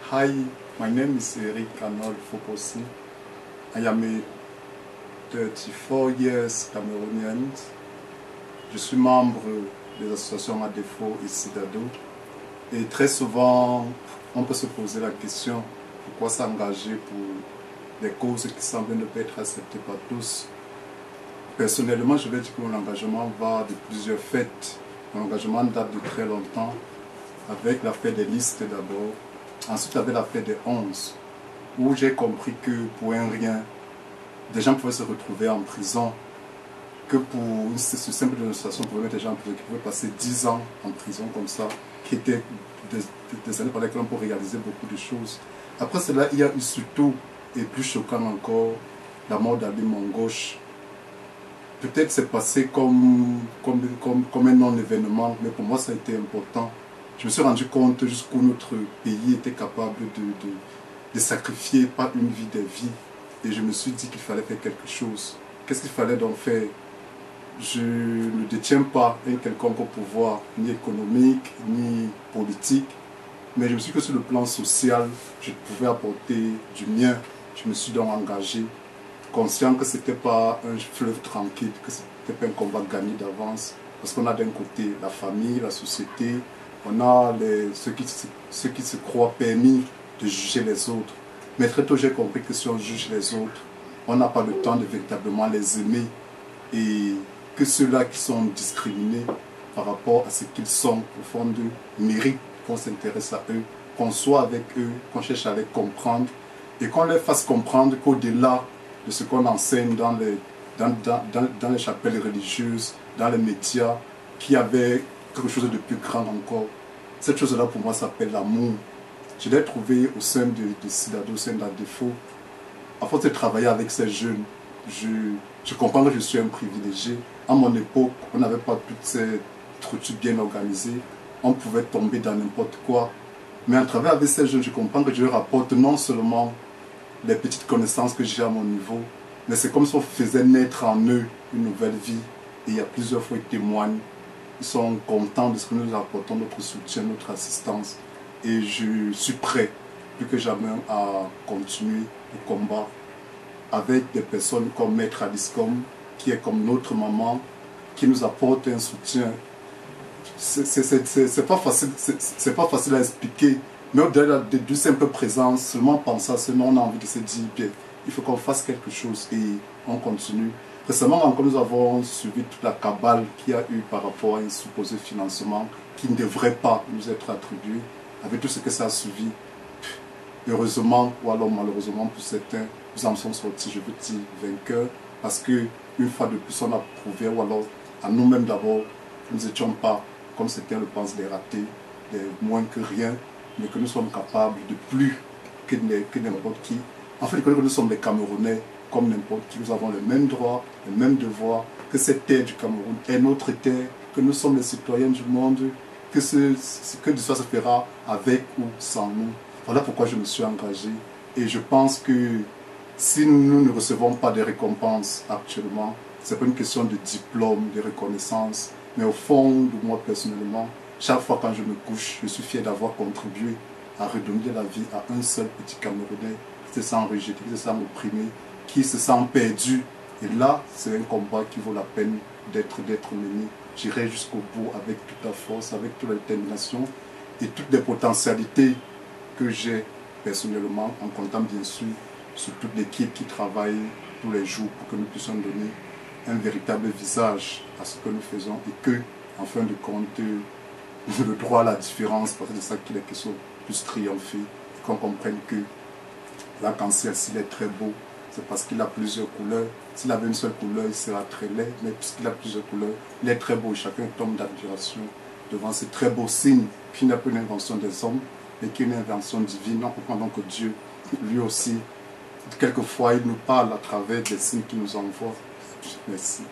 Hi, my name is Eric Arnold Fokosi. I am a 34 years Cameroonian. Je suis membre des associations à défaut et Sidado. Et très souvent, on peut se poser la question, pourquoi s'engager pour des causes qui semblent ne pas être acceptées par tous? Personnellement, je vais dire que mon engagement va de plusieurs faits. Mon engagement date de très longtemps, avec l'affaire des listes d'abord. Ensuite, avec l'affaire des 11, où j'ai compris que pour un rien, des gens pouvaient se retrouver en prison, que pour une simple dénonciation, on pouvait mettre des gens en prison qui pouvaient passer 10 ans en prison comme ça, qui étaient des années pendant lesquelles on peut réaliser beaucoup de choses. Après cela, il y a eu surtout, et plus choquant encore, la mort d'Ali Mongoche. Peut-être c'est passé comme un non-événement, mais pour moi ça a été important. Je me suis rendu compte jusqu'où notre pays était capable de sacrifier par une vie des vies. Et je me suis dit qu'il fallait faire quelque chose. Qu'est-ce qu'il fallait donc faire? Je ne détiens pas un quelconque pouvoir, ni économique, ni politique. Mais je me suis dit que sur le plan social, je pouvais apporter du mien. Je me suis donc engagé, conscient que ce n'était pas un fleuve tranquille, que ce n'était pas un combat gagné d'avance. Parce qu'on a d'un côté la famille, la société, on a ceux qui se croient permis de juger les autres. Mais très tôt, j'ai compris que si on juge les autres, on n'a pas le temps de véritablement les aimer. Et que ceux-là qui sont discriminés par rapport à ce qu'ils sont, au fond d'eux, méritent qu'on s'intéresse à eux, qu'on soit avec eux, qu'on cherche à les comprendre et qu'on les fasse comprendre qu'au-delà de ce qu'on enseigne dans les chapelles religieuses, dans les médias, qu'il y avait quelque chose de plus grand encore. Cette chose-là, pour moi, s'appelle l'amour. Je l'ai trouvé au sein de Sidado, au sein d'ADEFO. À force de travailler avec ces jeunes, je comprends que je suis un privilégié. À mon époque, on n'avait pas toutes ces structures bien organisées. On pouvait tomber dans n'importe quoi. Mais en travaillant avec ces jeunes, je comprends que je leur apporte non seulement les petites connaissances que j'ai à mon niveau, mais c'est comme si on faisait naître en eux une nouvelle vie. Et il y a plusieurs fois ils témoignent. Ils sont contents de ce que nous leur apportons, notre soutien, notre assistance. Et je suis prêt, plus que jamais, à continuer le combat avec des personnes comme Maître Aliscom, qui est comme notre maman, qui nous apporte un soutien. C'est pas facile à expliquer, mais au-delà de simple présence, seulement penser à ce nom, on a envie de se dire, bien, il faut qu'on fasse quelque chose et on continue. Récemment encore, nous avons suivi toute la cabale qu'il y a eu par rapport à un supposé financement qui ne devrait pas nous être attribué, avec tout ce que ça a suivi. Heureusement, ou alors malheureusement pour certains, nous en sommes sortis, je veux dire, vainqueurs, parce qu'une fois de plus, on a prouvé, ou alors à nous-mêmes d'abord, nous n'étions pas, comme certains le pensent, des ratés, des moins que rien, mais que nous sommes capables de plus que n'importe qui. En fait, que nous sommes des Camerounais, comme n'importe qui, nous avons les mêmes droits, les mêmes devoirs, que cette terre du Cameroun est notre terre, que nous sommes les citoyens du monde, que l'histoire se fera avec ou sans nous. Voilà pourquoi je me suis engagé. Et je pense que si nous ne recevons pas de récompenses actuellement, ce n'est pas une question de diplôme, de reconnaissance, mais au fond de moi personnellement, chaque fois quand je me couche, je suis fier d'avoir contribué à redonner la vie à un seul petit Camerounais qui se sent rejeté, qui se sent opprimé, qui se sent perdu. Et là, c'est un combat qui vaut la peine d'être mené. J'irai jusqu'au bout avec toute la force, avec toute la détermination et toutes les potentialités que j'ai personnellement, en comptant bien sûr sur toute l'équipe qui travaille tous les jours pour que nous puissions donner un véritable visage à ce que nous faisons et que, en fin de compte, le droit à la différence, parce que c'est ça qu'il est question, puisse triompher, qu'on comprenne que l'arc-en-ciel, s'il est très beau, c'est parce qu'il a plusieurs couleurs. S'il avait une seule couleur, il sera très laid, mais puisqu'il a plusieurs couleurs, il est très beau. Chacun tombe d'admiration devant ce très beau signe qui n'est pas une invention des hommes, mais qui est une invention divine. En comprenant que Dieu, lui aussi, quelquefois, il nous parle à travers des signes qu'il nous envoie. Merci.